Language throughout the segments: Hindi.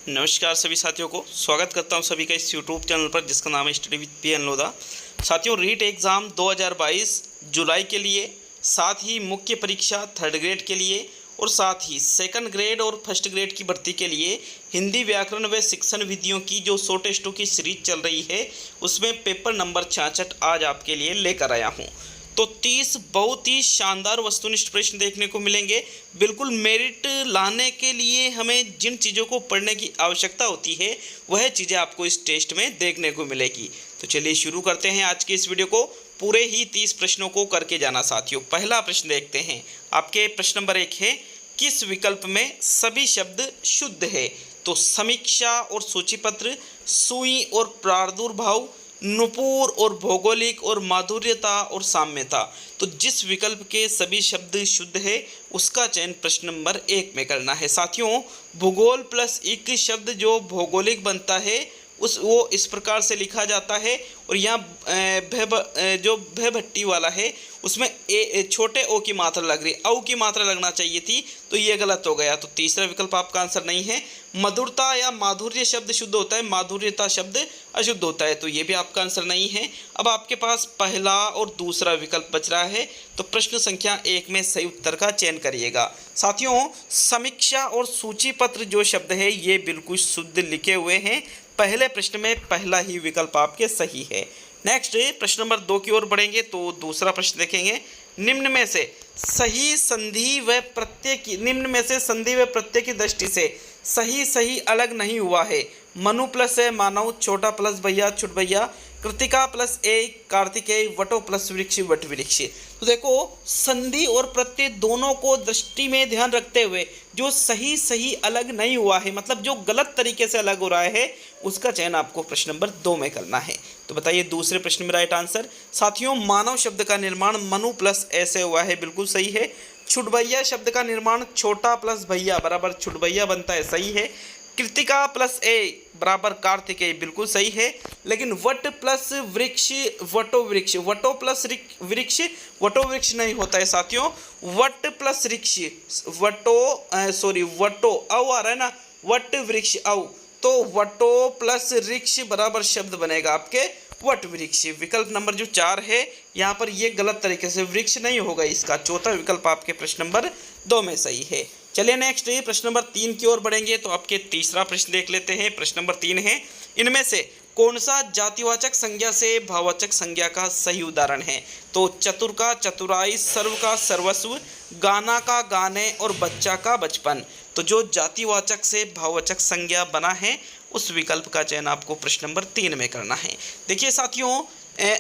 नमस्कार सभी साथियों को स्वागत करता हूं सभी का इस यूट्यूब चैनल पर जिसका नाम है study with P N Lodha. साथियों, रीट एग्ज़ाम 2022 जुलाई के लिए, साथ ही मुख्य परीक्षा थर्ड ग्रेड के लिए और साथ ही सेकंड ग्रेड और फर्स्ट ग्रेड की भर्ती के लिए हिंदी व्याकरण व शिक्षण विधियों की जो शॉर्ट टेस्टों की सीरीज चल रही है उसमें पेपर नंबर 66 आज आपके लिए लेकर आया हूँ। तो 30 बहुत ही शानदार वस्तुनिष्ठ प्रश्न देखने को मिलेंगे। बिल्कुल मेरिट लाने के लिए हमें जिन चीज़ों को पढ़ने की आवश्यकता होती है वह चीज़ें आपको इस टेस्ट में देखने को मिलेगी। तो चलिए शुरू करते हैं आज के इस वीडियो को। पूरे ही 30 प्रश्नों को करके जाना साथियों। पहला प्रश्न देखते हैं। आपके प्रश्न नंबर 1 है, किस विकल्प में सभी शब्द शुद्ध है? तो समीक्षा और सूचीपत्र, सुई और प्रादुर्भाव, नुपुर और भौगोलिक और माधुर्यता और साम्यता। तो जिस विकल्प के सभी शब्द शुद्ध है उसका चयन प्रश्न नंबर 1 में करना है। साथियों, भूगोल प्लस एक शब्द जो भौगोलिक बनता है वो इस प्रकार से लिखा जाता है और यहाँ जो भय भट्टी वाला है उसमें छोटे ओ की मात्रा लग रही, औ की मात्रा लगना चाहिए थी, तो ये गलत हो गया। तो तीसरा विकल्प आपका आंसर नहीं है। मधुरता या माधुर्य शब्द शुद्ध होता है, माधुर्यता शब्द अशुद्ध होता है, तो ये भी आपका आंसर नहीं है। अब आपके पास पहला और दूसरा विकल्प बच रहा है, तो प्रश्न संख्या 1 में सही उत्तर का चयन करिएगा। साथियों, समीक्षा और सूचीपत्र जो शब्द है ये बिल्कुल शुद्ध लिखे हुए हैं। पहले प्रश्न में पहला ही विकल्प आपके सही है। नेक्स्ट प्रश्न नंबर 2 की ओर बढ़ेंगे तो दूसरा प्रश्न देखेंगे। निम्न में से संधि व प्रत्यय की दृष्टि से सही अलग नहीं हुआ है। मनु प्लस है मानव, छोटा प्लस भैया छुट भैया, कृतिका प्लस ए कार्तिकेय, वटो प्लस वृक्ष वट वृक्ष। तो देखो, संधि और प्रत्यय दोनों को दृष्टि में ध्यान रखते हुए जो सही अलग नहीं हुआ है, मतलब जो गलत तरीके से अलग हो रहा है उसका चयन आपको प्रश्न नंबर 2 में करना है। तो बताइए दूसरे प्रश्न में राइट आंसर। साथियों, मानव शब्द का निर्माण मनु प्लस ऐसे हुआ है, बिल्कुल सही है। छुटभैया शब्द का निर्माण छोटा प्लस भैया बराबर छुटभैया बनता है, सही है। कृतिका प्लस ए बराबर कार्तिकेय, बिल्कुल सही है। लेकिन वट प्लस वृक्ष वटो वृक्ष, वटो प्लस वृक्ष वटो वृक्ष नहीं होता है साथियों। वट प्लस वृक्ष वटो औ आ रहा है ना, वट वृक्ष औ, तो वटो प्लस वृक्ष बराबर शब्द बनेगा आपके वट वृक्ष। विकल्प नंबर जो 4 है यहाँ पर ये गलत तरीके से वृक्ष नहीं होगा, इसका चौथा विकल्प आपके प्रश्न नंबर 2 में सही है। चलिए नेक्स्ट प्रश्न नंबर 3 की ओर बढ़ेंगे तो आपके तीसरा प्रश्न देख लेते हैं। प्रश्न नंबर 3 है, इनमें से कौन सा जातिवाचक संज्ञा से भाववाचक संज्ञा का सही उदाहरण है? तो चतुर का चतुराई, सर्व का सर्वस्व, गाना का गाने और बच्चा का बचपन। तो जो जातिवाचक से भाववाचक संज्ञा बना है उस विकल्प का चयन आपको प्रश्न नंबर 3 में करना है। देखिए साथियों,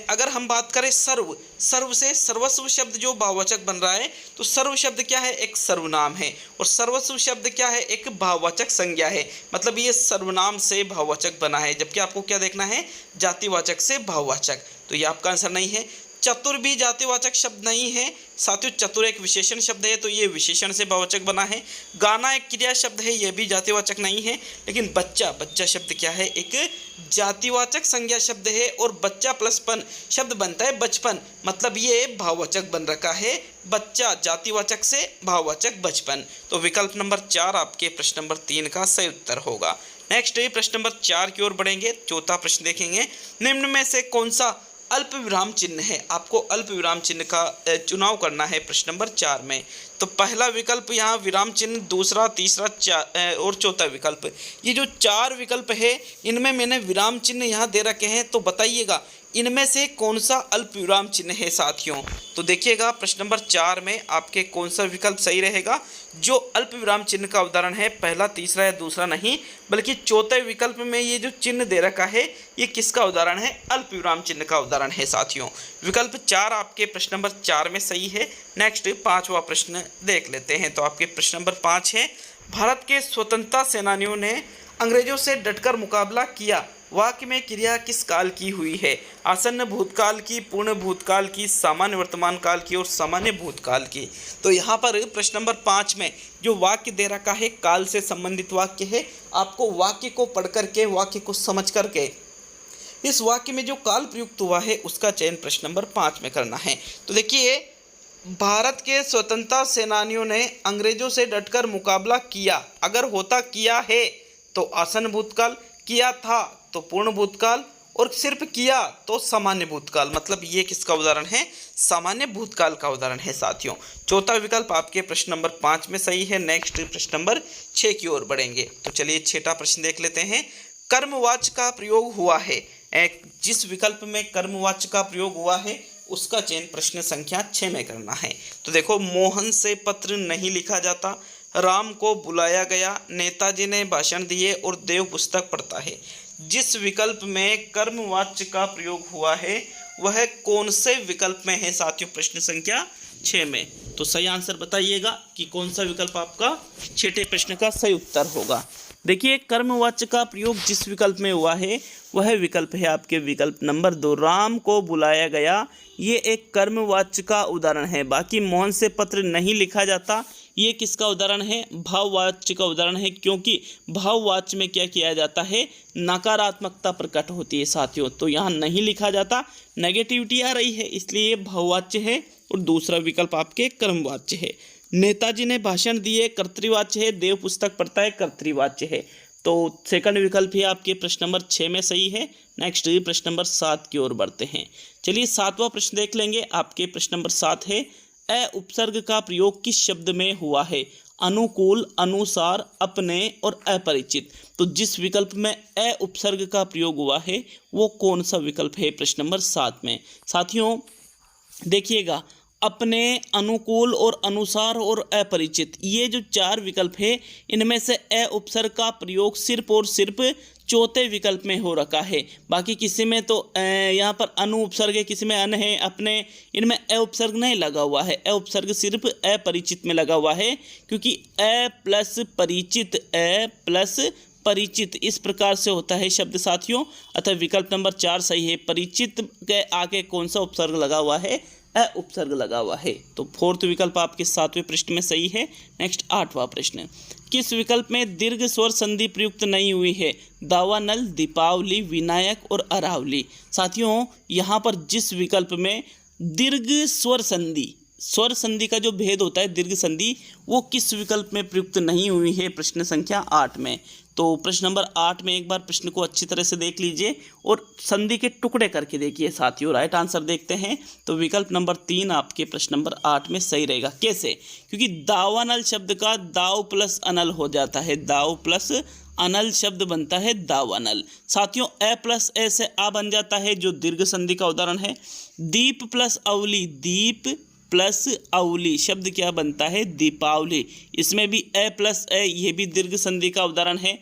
अगर हम बात करें सर्व से सर्वस्व शब्द जो भाववाचक बन रहा है, तो सर्व शब्द क्या है? एक सर्वनाम है, और सर्वस्व शब्द क्या है? एक भाववाचक संज्ञा है, मतलब ये सर्वनाम से भाववाचक बना है। जबकि आपको क्या देखना है? जातिवाचक से भाववाचक, तो ये आपका आंसर नहीं है। चतुर भी जातिवाचक शब्द नहीं है साथियों, चतुर एक विशेषण शब्द है तो ये विशेषण से भाववाचक बना है। गाना एक क्रिया शब्द है, ये भी जातिवाचक नहीं है। लेकिन बच्चा शब्द क्या है? एक जातिवाचक संज्ञा शब्द है, और बच्चा प्लस पन शब्द बनता है बचपन, मतलब ये भाववाचक बन रखा है। बच्चा जातिवाचक से भाववाचक बचपन। तो विकल्प नंबर 4 आपके प्रश्न नंबर 3 का सही उत्तर होगा। नेक्स्ट प्रश्न नंबर 4 की ओर बढ़ेंगे। चौथा प्रश्न देखेंगे। निम्न में से कौन सा अल्प विराम चिन्ह है? आपको अल्प विराम चिन्ह का चुनाव करना है प्रश्न नंबर 4 में। तो पहला विकल्प यहाँ विराम चिन्ह, दूसरा, तीसरा और चौथा विकल्प, ये जो 4 विकल्प है इनमें मैंने विराम चिन्ह यहाँ दे रखे हैं, तो बताइएगा इनमें से कौन सा अल्प विराम चिन्ह है साथियों। तो देखिएगा प्रश्न नंबर 4 में आपके कौन सा विकल्प सही रहेगा? जो अल्प विराम चिन्ह का उदाहरण है, पहला, तीसरा या दूसरा नहीं, बल्कि चौथे विकल्प में ये जो चिन्ह दे रखा है ये किसका उदाहरण है? अल्प विराम चिन्ह का उदाहरण है साथियों। विकल्प 4 आपके प्रश्न नंबर 4 में सही है। नेक्स्ट 5वां प्रश्न देख लेते हैं। तो आपके प्रश्न नंबर 5 है, भारत के स्वतंत्रता सेनानियों ने अंग्रेजों से डटकर मुकाबला किया, वाक्य में क्रिया किस काल की हुई है? आसन्न भूतकाल की, पूर्ण भूतकाल की, सामान्य वर्तमान काल की और सामान्य भूतकाल की। तो यहाँ पर प्रश्न नंबर 5 में जो वाक्य दे रखा है काल से संबंधित वाक्य है। आपको वाक्य को पढ़ करके, वाक्य को समझ करके इस वाक्य में जो काल प्रयुक्त हुआ है उसका चयन प्रश्न नंबर 5 में करना है। तो देखिए, भारत के स्वतंत्रता सेनानियों ने अंग्रेजों से डटकर मुकाबला किया, अगर होता किया है तो आसन भूतकाल, किया था तो पूर्ण भूतकाल, और सिर्फ किया तो सामान्य भूतकाल। मतलब ये किसका उदाहरण है? सामान्य भूतकाल का उदाहरण है साथियों। चौथा विकल्प आपके प्रश्न नंबर 5 में सही है। नेक्स्ट प्रश्न नंबर 6 की ओर बढ़ेंगे। तो चलिए छठा प्रश्न देख लेते हैं। कर्मवाच्य का प्रयोग हुआ है। जिस विकल्प में कर्मवाच्य का प्रयोग हुआ है उसका चयन प्रश्न संख्या 6 में करना है। तो देखो, मोहन से पत्र नहीं लिखा जाता, राम को बुलाया गया, नेताजी ने भाषण दिए और देव पुस्तक पढ़ता है। जिस विकल्प में कर्मवाच्य का प्रयोग हुआ है वह कौन से विकल्प में है साथियों? प्रश्न संख्या 6 में। तो सही आंसर बताइएगा कि कौन सा विकल्प आपका छठे प्रश्न का सही उत्तर होगा। देखिए, कर्मवाच्य का प्रयोग जिस विकल्प में हुआ है वह विकल्प है आपके विकल्प नंबर 2, राम को बुलाया गया। ये एक कर्मवाच्य का उदाहरण है। बाकी मोहन से पत्र नहीं लिखा जाता, ये किसका उदाहरण है? भाववाच्य का उदाहरण है, क्योंकि भाववाच्य में क्या किया जाता है? नकारात्मकता प्रकट होती है साथियों। तो यहाँ नहीं लिखा जाता, नेगेटिविटी आ रही है, इसलिए ये भाववाच्य है। और दूसरा विकल्प आपके कर्मवाच्य है। नेताजी ने भाषण दिए, कर्तृवाच्य है। देव पुस्तक पढ़ता है, कर्तृवाच्य है। तो सेकंड विकल्प ही आपके प्रश्न नंबर 6 में सही है। नेक्स्ट प्रश्न नंबर 7 की ओर बढ़ते हैं। चलिए 7वां प्रश्न देख लेंगे। आपके प्रश्न नंबर 7 है, अ उपसर्ग का प्रयोग किस शब्द में हुआ है? अनुकूल, अनुसार, अपने और अपरिचित। तो जिस विकल्प में अ उपसर्ग का प्रयोग हुआ है वो कौन सा विकल्प है? प्रश्न नंबर 7 में साथियों देखिएगा, अपने, अनुकूल और अनुसार और अपरिचित, ये जो 4 विकल्प है इनमें से अ उपसर्ग का प्रयोग सिर्फ और सिर्फ चौथे विकल्प में हो रखा है। बाकी किसी में तो यहाँ पर अनु उपसर्ग है, किसी में अन है, अपने, इनमें अ उपसर्ग नहीं लगा हुआ है। अ उपसर्ग सिर्फ अपरिचित में लगा हुआ है, क्योंकि अ प्लस परिचित, अ प्लस परिचित इस प्रकार से होता है शब्द साथियों। अतः विकल्प नंबर 4 सही है। परिचित के आगे कौन सा उपसर्ग लगा हुआ है? अ उपसर्ग लगा हुआ है। तो फोर्थ विकल्प आपके 7वें प्रश्न में सही है। नेक्स्ट 8वां प्रश्न, किस विकल्प में दीर्घ स्वर संधि प्रयुक्त नहीं हुई है? दावानल, दीपावली, विनायक और अरावली। साथियों यहाँ पर जिस विकल्प में दीर्घ स्वर संधि का जो भेद होता है दीर्घ संधि, वो किस विकल्प में प्रयुक्त नहीं हुई है? प्रश्न संख्या 8 में। तो प्रश्न नंबर 8 में एक बार प्रश्न को अच्छी तरह से देख लीजिए और संधि के टुकड़े करके देखिए साथियों। राइट आंसर देखते हैं। तो विकल्प नंबर 3 आपके प्रश्न नंबर 8 में सही रहेगा। कैसे? क्योंकि दावानल शब्द का दाव प्लस अनल हो जाता है, दाव प्लस अनल शब्द बनता है दावानल। साथियों अ प्लस ए से आ बन जाता है, जो दीर्घ संधि का उदाहरण है। दीप प्लस अवली, दीप प्लस अवली शब्द क्या बनता है? दीपावली। इसमें भी अ प्लस ए, ये भी दीर्घ संधि का उदाहरण है।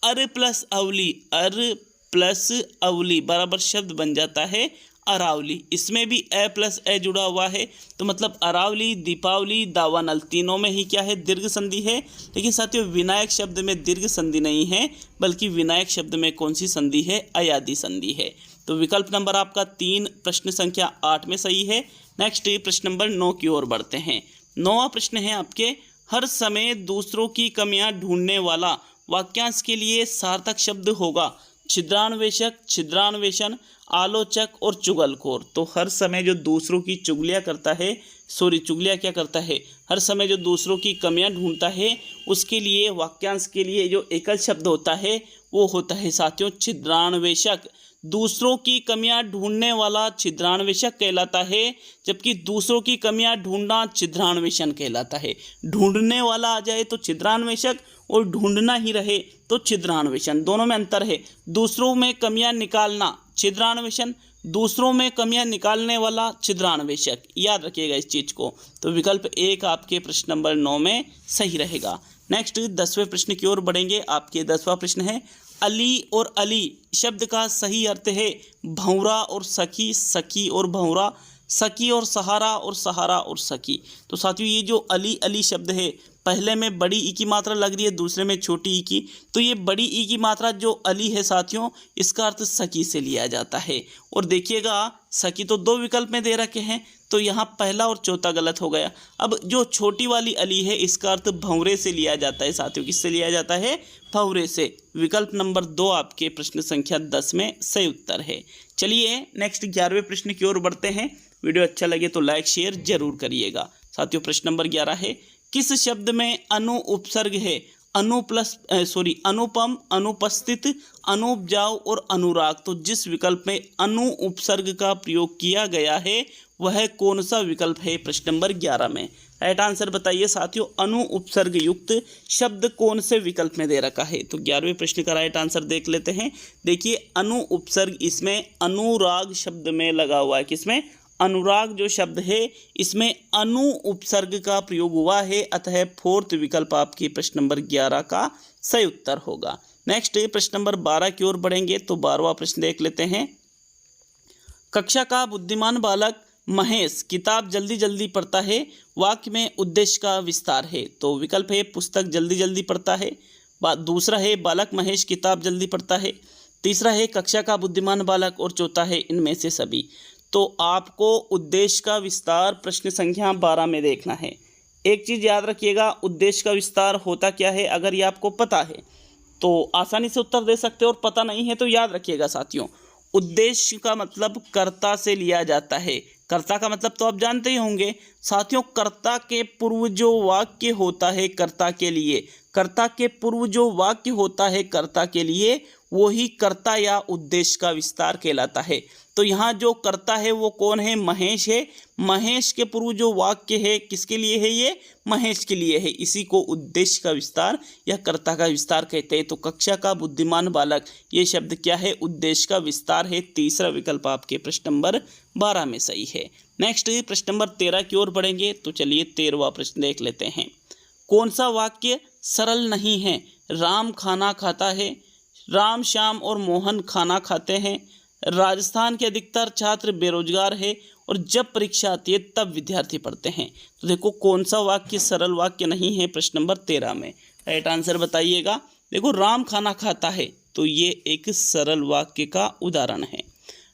अर प्लस अवली, अर प्लस अवली बराबर शब्द बन जाता है अरावली। इसमें भी अ प्लस ए जुड़ा हुआ है, तो मतलब अरावली, दीपावली, दावानल तीनों में ही क्या है? दीर्घ संधि है। लेकिन साथियों विनायक शब्द में दीर्घ संधि नहीं है, बल्कि विनायक शब्द में कौन सी संधि है? अयादि संधि है। तो विकल्प नंबर आपका 3 प्रश्न संख्या 8 में सही है। नेक्स्ट प्रश्न नंबर 9 की ओर बढ़ते हैं। 9वां प्रश्न है आपके, हर समय दूसरों की कमियां ढूंढने वाला वाक्यांश के लिए सार्थक शब्द होगा? छिद्रान्वेषक, छिद्रान्वेषण, आलोचक और चुगलखोर। तो हर समय जो दूसरों की चुगलियां करता है, चुगलियां क्या करता है? हर समय जो दूसरों की कमियां ढूंढता है, उसके लिए वाक्यांश के लिए जो एकल शब्द होता है वो होता है साथियों छिद्रान्वेषक। दूसरों की कमियां ढूंढने वाला छिद्रान्वेषक कहलाता है, जबकि दूसरों की कमियां ढूंढना छिद्रान्वेषण कहलाता है। ढूंढने वाला आ जाए तो छिद्रान्वेषक, और ढूंढना ही रहे तो छिद्रान्वेषण, दोनों में अंतर है। दूसरों में कमियां निकालना छिद्रान्वेषण, दूसरों में कमियां निकालने वाला छिद्रान्वेषक। याद रखिएगा इस चीज़ को। तो विकल्प 1 आपके प्रश्न नंबर 9 में सही रहेगा। नेक्स्ट 10वें प्रश्न की ओर बढ़ेंगे। आपके 10वां प्रश्न है, अली और अली शब्द का सही अर्थ है भंवरा और सखी, सखी और भंवरा, सखी और सहारा और सहारा और सखी। तो साथियों ये जो अली अली शब्द है, पहले में बड़ी ई की मात्रा लग रही है, दूसरे में छोटी ई की। तो ये बड़ी ई की मात्रा जो अली है साथियों, इसका अर्थ सखी से लिया जाता है। और देखिएगा सखी तो 2 विकल्प में दे रखे हैं, तो यहाँ पहला और चौथा गलत हो गया। अब जो छोटी वाली अली है इसका अर्थ भंवरे से लिया जाता है साथियों। किससे लिया जाता है? भंवरे से। विकल्प नंबर 2 आपके प्रश्न संख्या 10 में सही उत्तर है। चलिए नेक्स्ट 11वें प्रश्न की ओर बढ़ते हैं। वीडियो अच्छा लगे तो लाइक शेयर जरूर करिएगा साथियों। प्रश्न नंबर 11 है, किस शब्द में अनु उपसर्ग है? अनुपम, अनुपस्थित, अनुपजाऊ और अनुराग। तो जिस विकल्प में अनु उपसर्ग का प्रयोग किया गया है वह कौन सा विकल्प है प्रश्न नंबर 11 में। राइट आंसर बताइए साथियों, अनु उपसर्ग युक्त शब्द कौन से विकल्प में दे रखा है। तो 11वें प्रश्न का राइट आंसर देख लेते हैं। देखिए अनु उपसर्ग इसमें अनुराग शब्द में लगा हुआ है। किसमें? अनुराग जो शब्द है इसमें अनु उपसर्ग का प्रयोग हुआ है, अतः फोर्थ विकल्प आपकी प्रश्न नंबर 11 का सही उत्तर होगा। नेक्स्ट प्रश्न नंबर 12 की ओर बढ़ेंगे। तो 12वां प्रश्न देख लेते हैं। कक्षा का बुद्धिमान बालक महेश किताब जल्दी जल्दी पढ़ता है, वाक्य में उद्देश्य का विस्तार है। तो विकल्प है पुस्तक जल्दी जल्दी पढ़ता है, दूसरा है बालक महेश किताब जल्दी पढ़ता है, तीसरा है कक्षा का बुद्धिमान बालक और चौथा है इनमें से सभी। तो आपको उद्देश्य का विस्तार प्रश्न संख्या 12 में देखना है। एक चीज़ याद रखिएगा, उद्देश्य का विस्तार होता क्या है अगर ये आपको पता है तो आसानी से उत्तर दे सकते हो, और पता नहीं है तो याद रखिएगा साथियों, उद्देश्य का मतलब कर्ता से लिया जाता है। कर्ता का मतलब तो आप जानते ही होंगे साथियों, कर्ता के पूर्व जो वाक्य होता है कर्ता के लिए, कर्ता के पूर्व जो वाक्य होता है कर्ता के लिए, वही कर्ता या उद्देश्य का विस्तार कहलाता है। तो यहाँ जो कर्ता है वो कौन है? महेश है। महेश के पूर्व जो वाक्य है किसके लिए है? ये महेश के लिए है। इसी को उद्देश्य का विस्तार या कर्ता का विस्तार कहते हैं। तो कक्षा का बुद्धिमान बालक ये शब्द क्या है? उद्देश्य का विस्तार है। तीसरा विकल्प आपके प्रश्न नंबर 12 में सही है। नेक्स्ट प्रश्न नंबर 13 की ओर बढ़ेंगे। तो चलिए 13वां प्रश्न देख लेते हैं। कौन सा वाक्य सरल नहीं है? राम खाना खाता है, राम श्याम और मोहन खाना खाते हैं, राजस्थान के अधिकतर छात्र बेरोजगार है और जब परीक्षा आती है तब विद्यार्थी पढ़ते हैं। तो देखो कौन सा वाक्य सरल वाक्य नहीं है प्रश्न नंबर 13 में। राइट आंसर बताइएगा। देखो राम खाना खाता है तो ये एक सरल वाक्य का उदाहरण है।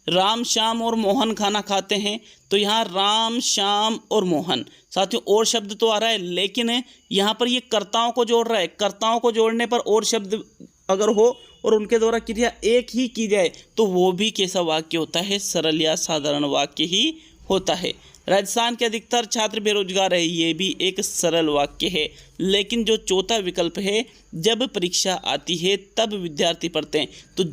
राम श्याम और मोहन खाना खाते हैं तो यहाँ राम श्याम और मोहन, साथियों और शब्द तो आ रहा है लेकिन यहाँ पर ये कर्ताओं को जोड़ रहा है। कर्ताओं को जोड़ने पर और शब्द अगर हो और उनके द्वारा क्रिया एक ही की जाए तो वो भी कैसा वाक्य होता है? सरल या साधारण वाक्य ही होता है। राजस्थान के अधिकतर छात्र बेरोजगार है, ये भी एक सरल वाक्य है। लेकिन जो चौथा विकल्प है, जब परीक्षा आती है तब विद्यार्थी पढ़ते हैं, तो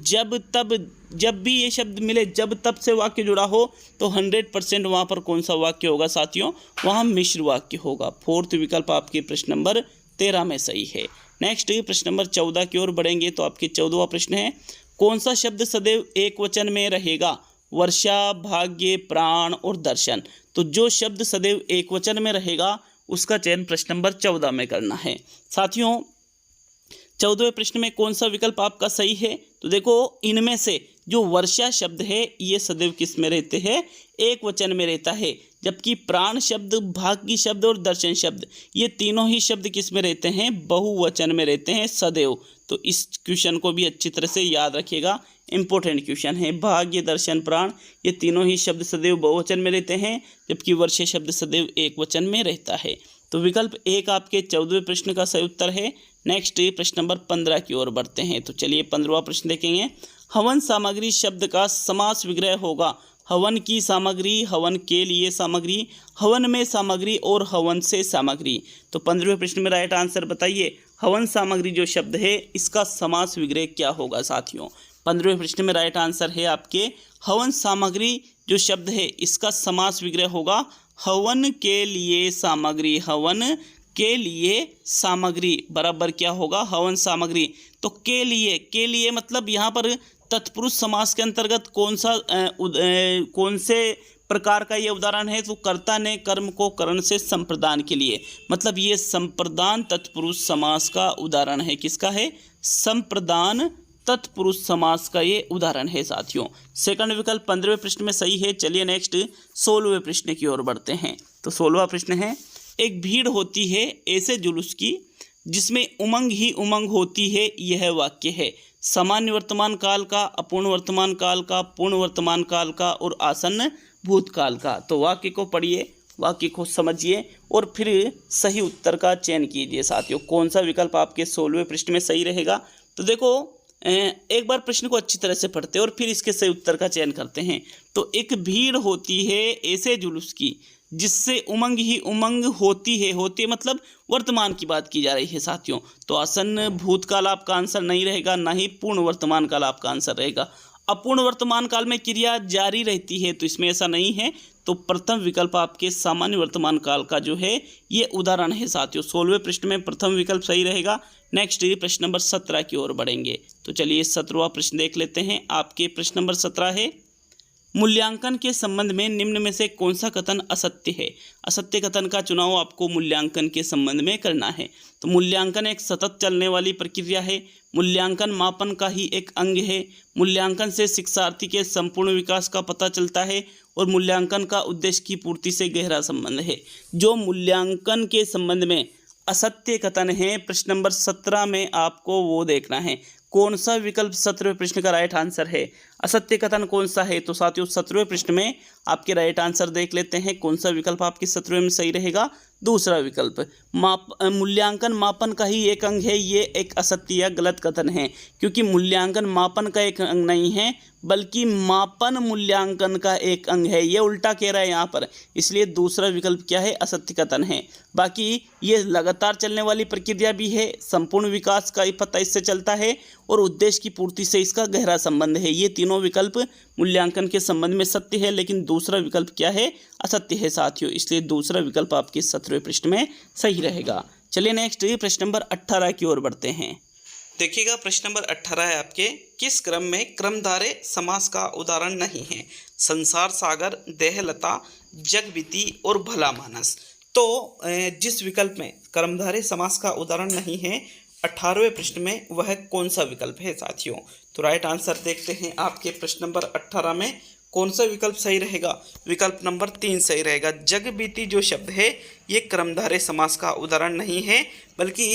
जब भी ये शब्द मिले, जब तब से वाक्य जुड़ा हो तो 100% वहाँ पर कौन सा वाक्य होगा साथियों? वहाँ मिश्र वाक्य होगा। फोर्थ विकल्प आपके प्रश्न नंबर 13 में सही है। नेक्स्ट प्रश्न नंबर 14 की ओर बढ़ेंगे। तो आपके 14वां प्रश्न है। कौन सा शब्द सदैव एक वचन में रहेगा? वर्षा, भाग्य, प्राण और दर्शन। तो जो शब्द सदैव एक वचन में रहेगा उसका चयन प्रश्न नंबर 14 में करना है। साथियों 14वें प्रश्न में कौन सा विकल्प आपका सही है? तो देखो इनमें से जो वर्षा शब्द है ये सदैव किस में रहते हैं? एक वचन में रहता है, जबकि प्राण शब्द, भाग्य शब्द और दर्शन शब्द ये तीनों ही शब्द किस में रहते हैं? बहुवचन में रहते हैं सदैव। तो इस क्वेश्चन को भी अच्छी तरह से याद रखिएगा, इंपॉर्टेंट क्वेश्चन है। भाग्य, दर्शन, प्राण ये तीनों ही शब्द सदैव बहुवचन में रहते हैं, जबकि वर्षा शब्द सदैव एक वचन में रहता है। तो विकल्प एक आपके 14वें प्रश्न का सही उत्तर है। नेक्स्ट प्रश्न नंबर 15 की ओर बढ़ते हैं। तो चलिए 15वां प्रश्न देखेंगे। हवन सामग्री शब्द का समास विग्रह होगा। हवन की सामग्री, हवन के लिए सामग्री, हवन में सामग्री और हवन से सामग्री। तो 15वें प्रश्न में राइट आंसर बताइए। हवन सामग्री जो शब्द है इसका समास विग्रह क्या होगा साथियों? 15वें प्रश्न में राइट आंसर है आपके हवन सामग्री जो शब्द है इसका समास विग्रह होगा हवन के लिए सामग्री। हवन के लिए सामग्री बराबर क्या होगा? हवन सामग्री। तो के लिए मतलब यहाँ पर तत्पुरुष समास के अंतर्गत कौन से प्रकार का ये उदाहरण है? तो कर्ता ने कर्म को करण से संप्रदान के लिए, मतलब ये संप्रदान तत्पुरुष समास का उदाहरण है। किसका है? संप्रदान तत्पुरुष समास का ये उदाहरण है साथियों। सेकंड विकल्प 15वें प्रश्न में सही है। चलिए नेक्स्ट 16वें प्रश्न की ओर बढ़ते हैं। तो 16वां प्रश्न है। एक भीड़ होती है ऐसे जुलूस की जिसमें उमंग ही उमंग होती है, यह वाक्य है। सामान्य वर्तमान काल का, अपूर्ण वर्तमान काल का, पूर्ण वर्तमान काल का और आसन्न भूतकाल का। तो वाक्य को पढ़िए, वाक्य को समझिए और फिर सही उत्तर का चयन कीजिए साथियों। कौन सा विकल्प आपके 16वें प्रश्न में सही रहेगा? तो देखो एक बार प्रश्न को अच्छी तरह से पढ़ते हैं और फिर इसके सही उत्तर का चयन करते हैं। तो एक भीड़ होती है ऐसे जुलूस की जिससे उमंग ही उमंग होती है, मतलब वर्तमान की बात की जा रही है साथियों। तो आसन्न भूतकाल आपका आंसर नहीं रहेगा, ना ही पूर्ण वर्तमान काल आपका आंसर रहेगा। अपूर्ण वर्तमान काल में क्रिया जारी रहती है, तो इसमें ऐसा नहीं है। तो प्रथम विकल्प आपके सामान्य वर्तमान काल का जो है ये उदाहरण है साथियों। 16वें प्रश्न में प्रथम विकल्प सही रहेगा। नेक्स्ट प्रश्न नंबर 17 की ओर बढ़ेंगे। तो चलिए 17वां प्रश्न देख लेते हैं। आपके प्रश्न नंबर 17 है, मूल्यांकन के संबंध में निम्न में से कौन सा कथन असत्य है। असत्य कथन का चुनाव आपको मूल्यांकन के संबंध में करना है। तो मूल्यांकन एक सतत चलने वाली प्रक्रिया है। मूल्यांकन मापन का ही एक अंग है। मूल्यांकन से शिक्षार्थी के संपूर्ण विकास का पता चलता है और मूल्यांकन का उद्देश्य की पूर्ति से गहरा संबंध है। जो मूल्यांकन के संबंध में असत्य कथन है, प्रश्न नंबर 17 में आपको वो देखना है कौन सा विकल्प 17वें प्रश्न का राइट आंसर है। असत्य कथन कौन सा है, तो साथियों 17वें प्रश्न में आपके राइट आंसर देख लेते हैं। कौन सा विकल्प आपके 17वें में सही रहेगा। दूसरा विकल्प, मूल्यांकन मापन का ही एक अंग है, ये एक असत्य या गलत कथन है, क्योंकि मूल्यांकन मापन का एक अंग नहीं है, बल्कि मापन मूल्यांकन का एक अंग है। ये उल्टा कह रहा है यहाँ पर, इसलिए दूसरा विकल्प क्या है, असत्य कथन है। बाकी ये लगातार चलने वाली प्रक्रिया भी है, संपूर्ण विकास का पता इससे चलता है और उद्देश्य की पूर्ति से इसका गहरा संबंध है। ये तीनों विकल्प मूल्यांकन के संबंध में सत्य है, लेकिन दूसरा विकल्प क्या है, असत्य है साथियों। इसलिए दूसरा विकल्प आपके 17वें प्रश्न में सही रहेगा। चलिए नेक्स्ट प्रश्न नंबर 18 की ओर बढ़ते हैं। देखिएगा प्रश्न नंबर 18 है आपके, किस क्रम में क्रमधारय समास का उदाहरण नहीं है। संसार सागर, देहलता, जगबीती और भला मानस। तो जिस विकल्प में क्रमधारय समास का उदाहरण नहीं है 18वें प्रश्न में, वह कौन सा विकल्प है साथियों। तो राइट आंसर देखते हैं आपके प्रश्न नंबर 18 में कौन सा विकल्प सही रहेगा। विकल्प नंबर 3 सही रहेगा। जगबीती जो शब्द है ये क्रमधारय समास का उदाहरण नहीं है, बल्कि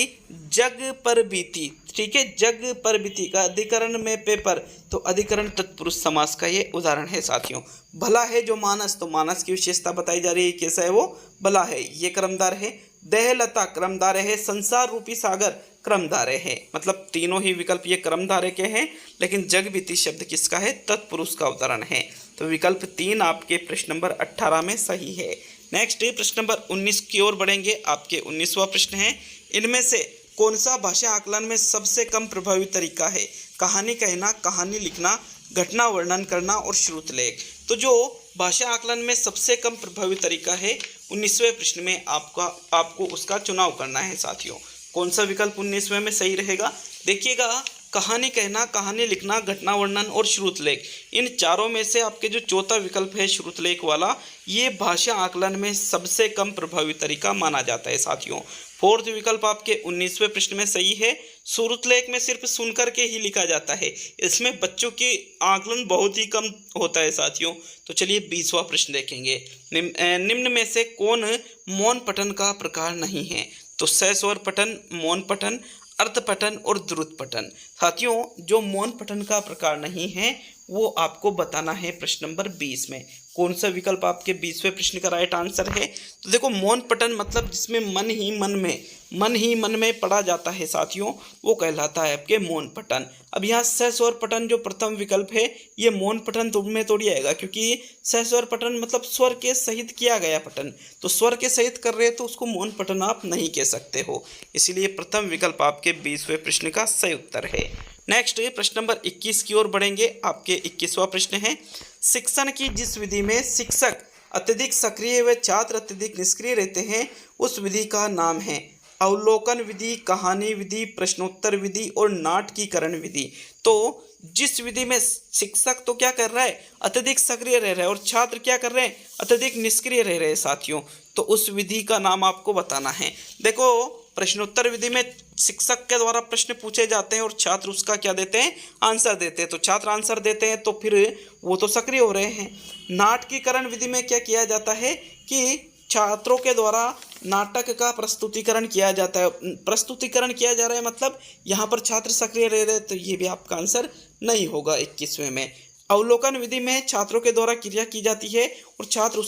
जग पर बीती, ठीक है, जग पर बीती का अधिकरण में पेपर, तो अधिकरण तत्पुरुष समास का ये उदाहरण है साथियों। भला है जो मानस, तो मानस की विशेषता बताई जा रही है, कैसा है वो, भला है, ये क्रमधार है। देहलता क्रमधारय है। संसार रूपी सागर क्रमधारय है। मतलब तीनों ही विकल्प ये क्रमधारय के हैं, लेकिन जगबीती शब्द किसका है, तत्पुरुष का उदाहरण है। तो विकल्प 3 आपके प्रश्न नंबर 18 में सही है। नेक्स्ट प्रश्न नंबर 19 की ओर बढ़ेंगे। आपके 19वां प्रश्न है, इनमें से कौन सा भाषा आकलन में सबसे कम प्रभावी तरीका है। कहानी कहना, कहानी लिखना, घटना वर्णन करना और श्रुतलेख। तो जो भाषा आकलन में सबसे कम प्रभावी तरीका है 19वें प्रश्न में आपको उसका चुनाव करना है साथियों। कौन सा विकल्प 19वें में सही रहेगा। देखिएगा, कहानी कहना, कहानी लिखना, घटना वर्णन और श्रुतलेख, इन चारों में से आपके जो चौथा विकल्प है श्रुतलेख वाला, ये भाषा आकलन में सबसे कम प्रभावी तरीका माना जाता है साथियों। फोर्थ विकल्प आपके 19वें प्रश्न में सही है। श्रुतलेख में सिर्फ सुनकर के ही लिखा जाता है, इसमें बच्चों के आकलन बहुत ही कम होता है साथियों। तो चलिए 20वां प्रश्न देखेंगे। निम्न में से कौन मौन पठन का प्रकार नहीं है। तो सस्वर पठन, मौन पठन, अर्थ पठन और द्रुत पठन। साथियों, जो मौन पठन का प्रकार नहीं है वो आपको बताना है प्रश्न नंबर 20 में। कौन सा विकल्प आपके 20वें प्रश्न का राइट आंसर है। तो देखो, मौन पठन मतलब जिसमें मन ही मन में पढ़ा जाता है साथियों, वो कहलाता है आपके मौन पठन। अब यहाँ सस्वर पठन जो प्रथम विकल्प है ये मौन पठन में थोड़ी आएगा, क्योंकि सस्वर पठन मतलब स्वर के सहित किया गया पठन, तो स्वर के सहित कर रहे हैं तो उसको मौन पठन आप नहीं कह सकते हो। इसीलिए प्रथम विकल्प आपके 20वें प्रश्न का सही उत्तर है। नेक्स्ट प्रश्न नंबर 21 की ओर बढ़ेंगे। आपके 21वां प्रश्न है, शिक्षण की जिस विधि में शिक्षक अत्यधिक सक्रिय व छात्र अत्यधिक निष्क्रिय रहते हैं उस विधि का नाम है अवलोकन विधि, कहानी विधि, प्रश्नोत्तर विधि और नाटकीकरण विधि। तो जिस विधि में शिक्षक तो क्या कर रहा है, अत्यधिक सक्रिय रह रहा है, और छात्र क्या कर रहे हैं, अत्यधिक निष्क्रिय रह रहे हैं साथियों, तो उस विधि का नाम आपको बताना है। देखो, प्रश्नोत्तर विधि में शिक्षक के द्वारा प्रश्न पूछे जाते हैं और छात्र उसका क्या देते हैं, आंसर देते हैं। तो छात्र आंसर देते हैं तो फिर वो तो सक्रिय हो रहे हैं। नाटकीकरण विधि में क्या किया जाता है कि छात्रों के द्वारा नाटक का प्रस्तुतिकरण किया जाता है। प्रस्तुतिकरण किया जा रहा है मतलब यहाँ पर छात्र सक्रिय रह रहे हैं, तो ये भी आपका आंसर नहीं होगा 21वें में। अवलोकन विधि में छात्रों के द्वारा क्रिया की जाती है और छात्र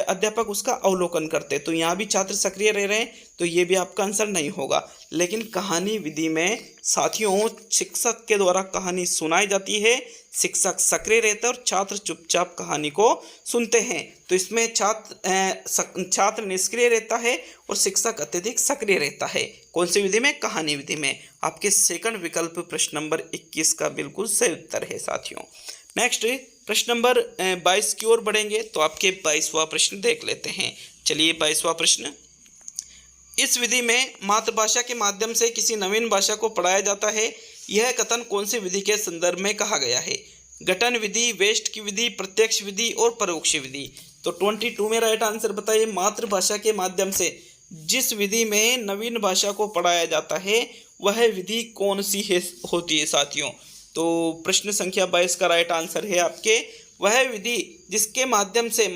अध्यापक उसका अवलोकन करते हैं। तो यहाँ भी छात्र सक्रिय रह रहे हैं, तो ये भी आपका आंसर नहीं होगा। लेकिन कहानी विधि में साथियों शिक्षक के द्वारा कहानी सुनाई जाती है, शिक्षक सक्रिय रहते हैं और छात्र चुपचाप कहानी को सुनते हैं। तो इसमें छात्र निष्क्रिय रहता है और शिक्षक अत्यधिक सक्रिय रहता है। कौन सी विधि में? कहानी विधि में। आपके सेकंड विकल्प प्रश्न नंबर 21 का बिल्कुल सही उत्तर है साथियों। नेक्स्ट प्रश्न नंबर 22 की ओर बढ़ेंगे, तो आपके 22वां प्रश्न देख लेते हैं। चलिए 22वां प्रश्न, इस विधि में मातृभाषा के माध्यम से किसी नवीन भाषा को पढ़ाया जाता है, यह कथन कौन सी विधि के संदर्भ में कहा गया है? गठन विधि, वेस्ट की विधि, प्रत्यक्ष विधि और परोक्ष विधि। तो 22 में राइट आंसर बताइए। मातृभाषा के माध्यम से जिस विधि में नवीन भाषा को पढ़ाया जाता है वह विधि कौन सी होती है साथियों? तो प्रश्न संख्या 22 का राइट आंसर है आपके वह विधि जिसके माध्यम से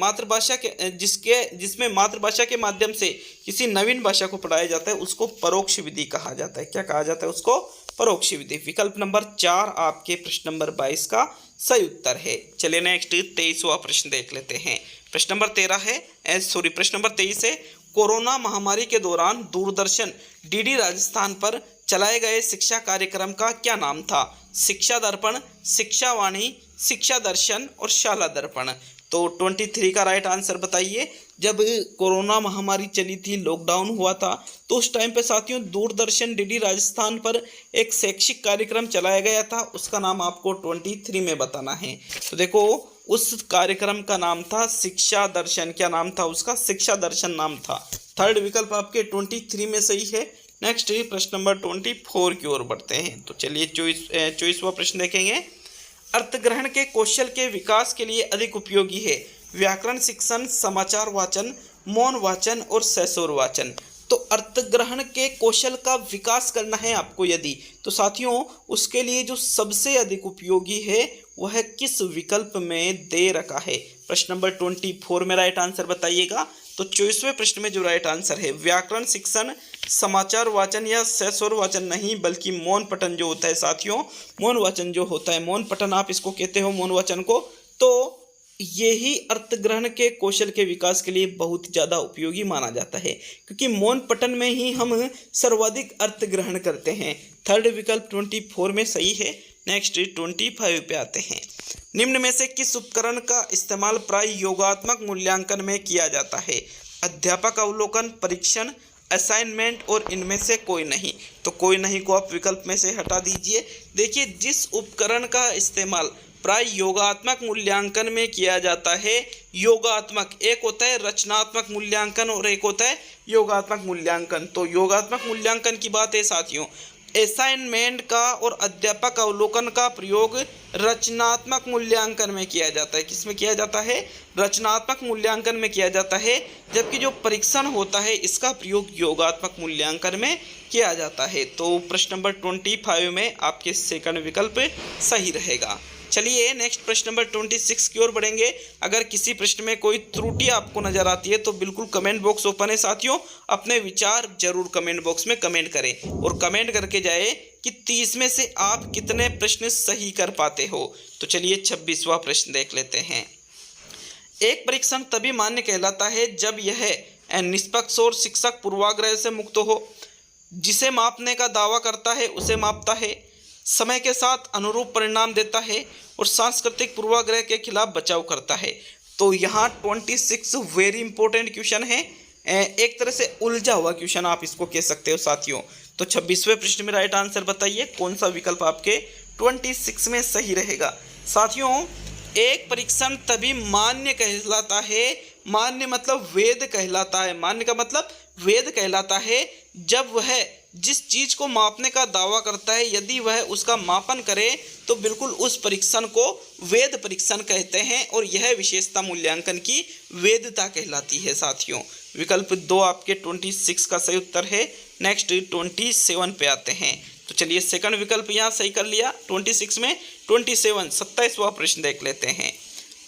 जिसमें मातृभाषा के माध्यम से किसी नवीन भाषा को पढ़ाया जाता है उसको परोक्ष विधि कहा जाता है। क्या कहा जाता है उसको? परोक्ष विधि। विकल्प नंबर 4 आपके प्रश्न नंबर 22 का सही उत्तर है। चलिए नेक्स्ट 23वां प्रश्न देख लेते हैं। प्रश्न नंबर 23 है, कोरोना महामारी के दौरान दूरदर्शन डीडी राजस्थान पर चलाए गए शिक्षा कार्यक्रम का क्या नाम था? शिक्षा दर्पण, शिक्षा वाणी, शिक्षा दर्शन और शाला दर्पण। तो 23 का राइट आंसर बताइए। जब कोरोना महामारी चली थी, लॉकडाउन हुआ था, तो उस टाइम पे साथियों दूरदर्शन डीडी राजस्थान पर एक शैक्षिक कार्यक्रम चलाया गया था, उसका नाम आपको 23 में बताना है। तो देखो उस कार्यक्रम का नाम था शिक्षा दर्शन। क्या नाम था उसका? शिक्षा दर्शन नाम था। थर्ड विकल्प आपके 23 में सही है। नेक्स्ट प्रश्न नंबर 24 की ओर बढ़ते हैं। तो चलिए 24वां प्रश्न देखेंगे। अर्थग्रहण के कौशल के विकास के लिए अधिक उपयोगी है व्याकरण शिक्षण, समाचार वाचन, मौन वाचन और सैसोर वाचन। तो अर्थग्रहण के कौशल का विकास करना है आपको यदि, तो साथियों उसके लिए जो सबसे अधिक उपयोगी है वह किस विकल्प में दे रखा है? प्रश्न नंबर 24 में राइट आंसर बताइएगा। तो 24वें प्रश्न में जो राइट आंसर है व्याकरण शिक्षण, समाचार वाचन या सैसोर वाचन नहीं, बल्कि मौन पठन जो होता है साथियों, मौन वाचन जो होता है, मौन पठन आप इसको कहते हो मौन वाचन को, तो यही अर्थग्रहण के कौशल के विकास के लिए बहुत ज़्यादा उपयोगी माना जाता है, क्योंकि मौन पठन में ही हम सर्वाधिक अर्थ ग्रहण करते हैं। थर्ड विकल्प 24 में सही है। नेक्स्ट 25 पे आते हैं। निम्न में से किस उपकरण का इस्तेमाल प्राय योगात्मक मूल्यांकन में किया जाता है? अध्यापक अवलोकन, परीक्षण, असाइनमेंट और इनमें से कोई नहीं। तो कोई नहीं को आप विकल्प में से हटा दीजिए। देखिए जिस उपकरण का इस्तेमाल प्राय योगात्मक मूल्यांकन में किया जाता है, योगात्मक, एक होता है रचनात्मक मूल्यांकन और एक होता है योगात्मक मूल्यांकन। तो योगात्मक मूल्यांकन की बात है साथियों, असाइनमेंट का और अध्यापक अवलोकन का प्रयोग रचनात्मक मूल्यांकन में किया जाता है। किसमें किया जाता है? रचनात्मक मूल्यांकन में किया जाता है। जबकि जो परीक्षण होता है इसका प्रयोग योगात्मक मूल्यांकन में किया जाता है। तो प्रश्न नंबर 25 में आपके सेकंड विकल्प सही रहेगा। चलिए नेक्स्ट प्रश्न नंबर 26 की ओर बढ़ेंगे। अगर किसी प्रश्न में कोई त्रुटि आपको नजर आती है तो बिल्कुल कमेंट बॉक्स ओपन है साथियों, अपने विचार जरूर कमेंट बॉक्स में कमेंट करें और कमेंट करके जाए कि 30 में से आप कितने प्रश्न सही कर पाते हो। तो चलिए 26वां प्रश्न देख लेते हैं। एक परीक्षण तभी मान्य कहलाता है जब यह निष्पक्ष और शिक्षक पूर्वाग्रह से मुक्त हो, जिसे मापने का दावा करता है उसे मापता है, समय के साथ अनुरूप परिणाम देता है और सांस्कृतिक पूर्वाग्रह के खिलाफ बचाव करता है। तो यहाँ 26 वेरी इंपॉर्टेंट क्वेश्चन है, एक तरह से उलझा हुआ क्वेश्चन आप इसको कह सकते हो साथियों। तो 26वें प्रश्न में राइट आंसर बताइए, कौन सा विकल्प आपके 26 में सही रहेगा? साथियों एक परीक्षण तभी मान्य कहलाता है, मान्य मतलब वेद कहलाता है, मान्य का मतलब वेद कहलाता है जब वह जिस चीज को मापने का दावा करता है यदि वह उसका मापन करे तो बिल्कुल उस परीक्षण को वेद परीक्षण कहते हैं और यह विशेषता मूल्यांकन की वेदता कहलाती है साथियों। विकल्प 2 आपके 26 का सही उत्तर है। नेक्स्ट 27 पे आते हैं। तो चलिए सेकंड विकल्प यहाँ सही कर लिया 26 में। 27वां प्रश्न देख लेते हैं।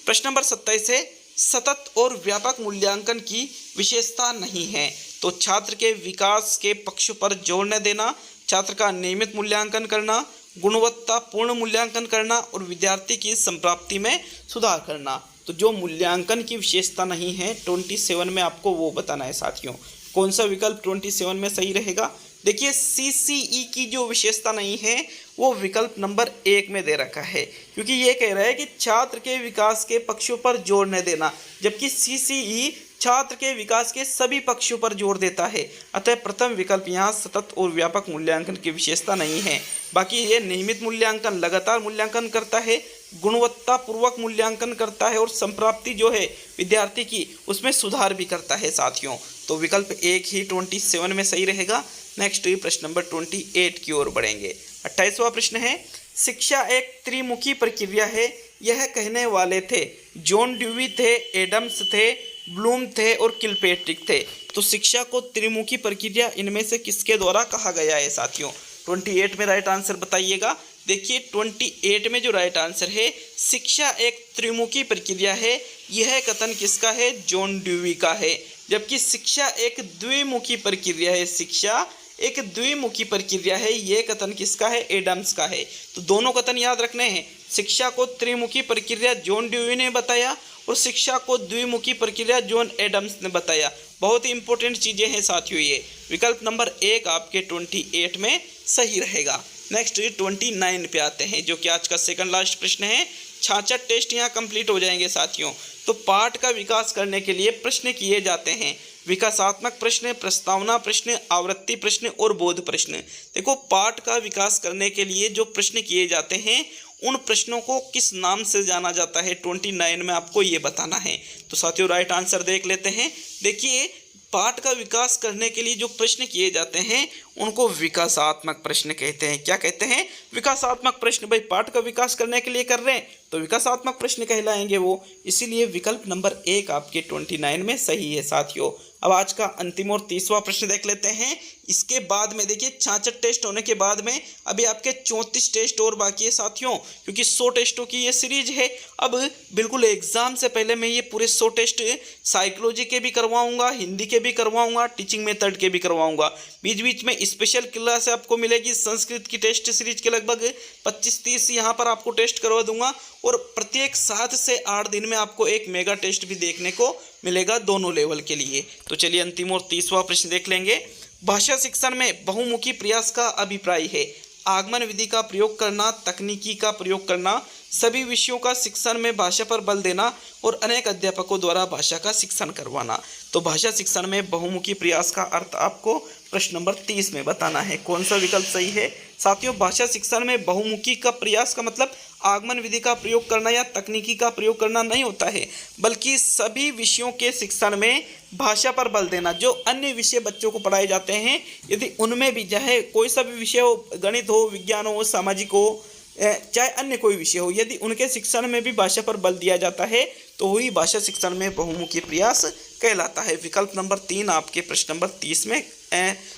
प्रश्न नंबर 27 है, सतत और व्यापक मूल्यांकन की विशेषता नहीं है। तो छात्र के विकास के पक्ष पर जोर न देना, छात्र का नियमित मूल्यांकन करना, गुणवत्तापूर्ण मूल्यांकन करना और विद्यार्थी की संप्राप्ति में सुधार करना। तो जो मूल्यांकन की विशेषता नहीं है 27 में आपको वो बताना है साथियों। कौन सा विकल्प 27 में सही रहेगा? देखिए CCE की जो विशेषता नहीं है वो विकल्प नंबर 1 में दे रखा है, क्योंकि ये कह रहा है कि छात्र के विकास के पक्षों पर जोर न देना, जबकि CCE छात्र के विकास के सभी पक्षों पर जोर देता है। अतः प्रथम विकल्प यहाँ सतत और व्यापक मूल्यांकन की विशेषता नहीं है। बाकी ये नियमित मूल्यांकन, लगातार मूल्यांकन करता है, गुणवत्तापूर्वक मूल्यांकन करता है और संप्राप्ति जो है विद्यार्थी की उसमें सुधार भी करता है साथियों। तो विकल्प 1 ही 27 में सही रहेगा। नेक्स्ट प्रश्न नंबर 28 की ओर बढ़ेंगे। 28वां प्रश्न है, शिक्षा एक त्रिमुखी प्रक्रिया है, यह कहने वाले थे जॉन ड्यूवी थे, एडम्स थे, ब्लूम थे और किलपेट्रिक थे। तो शिक्षा को त्रिमुखी प्रक्रिया इनमें से किसके द्वारा कहा गया है साथियों? 28 में राइट आंसर बताइएगा। देखिए 28 में जो राइट आंसर है, शिक्षा एक त्रिमुखी प्रक्रिया है, यह कथन किसका है? जॉन ड्यूवी का है। जबकि शिक्षा एक द्विमुखी प्रक्रिया है, शिक्षा एक द्विमुखी प्रक्रिया है, यह कथन किसका है? एडम्स का है। तो दोनों कथन याद रखने हैं। शिक्षा को त्रिमुखी प्रक्रिया जॉन ड्यूवी ने बताया और शिक्षा को द्विमुखी प्रक्रिया जॉन एडम्स ने बताया। बहुत ही इंपॉर्टेंट चीज़ें हैं साथियों ये। विकल्प नंबर 1 आपके 28 में सही रहेगा। नेक्स्ट 29 पे आते हैं, जो कि आज का सेकंड लास्ट प्रश्न है। 66 टेस्ट यहाँ कंप्लीट हो जाएंगे साथियों। तो पाठ का विकास करने के लिए प्रश्न किए जाते हैं। विकासात्मक प्रश्न, प्रस्तावना प्रश्न, आवृत्ति प्रश्न और बोध प्रश्न। देखो पाठ का विकास करने के लिए जो प्रश्न किए जाते हैं उन प्रश्नों को किस नाम से जाना जाता है 29 में आपको ये बताना है। तो साथियों राइट आंसर देख लेते हैं। देखिए पाठ का विकास करने के लिए जो प्रश्न किए जाते हैं उनको विकासात्मक प्रश्न कहते हैं। क्या कहते हैं? विकासात्मक प्रश्न। भाई पाठ का विकास करने के लिए कर रहे हैं तो विकासात्मक प्रश्न कहलाएंगे वो। इसीलिए विकल्प नंबर 1 आपके 29 में सही है साथियों। अब आज का अंतिम और 30वां प्रश्न देख लेते हैं। इसके बाद में देखिए 66 टेस्ट होने के बाद में अभी आपके 34 टेस्ट और बाकी है साथियों, क्योंकि 100 टेस्टों की ये सीरीज है। अब बिल्कुल एग्जाम से पहले मैं ये पूरे 100 टेस्ट साइकोलॉजी के भी करवाऊंगा, हिंदी के भी करवाऊंगा, टीचिंग मेथड के भी करवाऊंगा। बीच बीच में स्पेशल क्लास आपको मिलेगी संस्कृत की टेस्ट सीरीज के लगभग 25-30 यहाँ पर आपको टेस्ट करवा दूंगा और प्रत्येक 7 से 8 दिन में आपको एक मेगा टेस्ट भी देखने को मिलेगा दोनों लेवल के लिए। तो चलिए अंतिम और 30वां प्रश्न देख लेंगे। भाषा शिक्षण में बहुमुखी प्रयास का अभिप्राय है। आगमन विधि का प्रयोग करना, तकनीकी का प्रयोग करना, सभी विषयों का शिक्षण में भाषा पर बल देना और अनेक अध्यापकों द्वारा भाषा का शिक्षण करवाना। तो भाषा शिक्षण में बहुमुखी प्रयास का अर्थ आपको प्रश्न नंबर 30 में बताना है। कौन सा विकल्प सही है साथियों? भाषा शिक्षण में बहुमुखी का प्रयास का मतलब आगमन विधि का प्रयोग करना या तकनीकी का प्रयोग करना नहीं होता है, बल्कि सभी विषयों के शिक्षण में भाषा पर बल देना। जो अन्य विषय बच्चों को पढ़ाए जाते हैं यदि उनमें भी चाहे कोई सा भी विषय हो, गणित हो, विज्ञान हो, सामाजिक हो, चाहे अन्य कोई विषय हो, यदि उनके शिक्षण में भी भाषा पर बल दिया जाता है तो वही भाषा शिक्षण में बहुमुखी प्रयास कहलाता है। विकल्प नंबर 3 आपके प्रश्न नंबर 30 में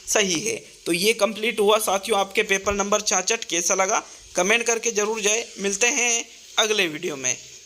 सही है। तो ये कंप्लीट हुआ साथियों आपके पेपर नंबर 66। कैसा लगा कमेंट करके जरूर जाए। मिलते हैं अगले वीडियो में।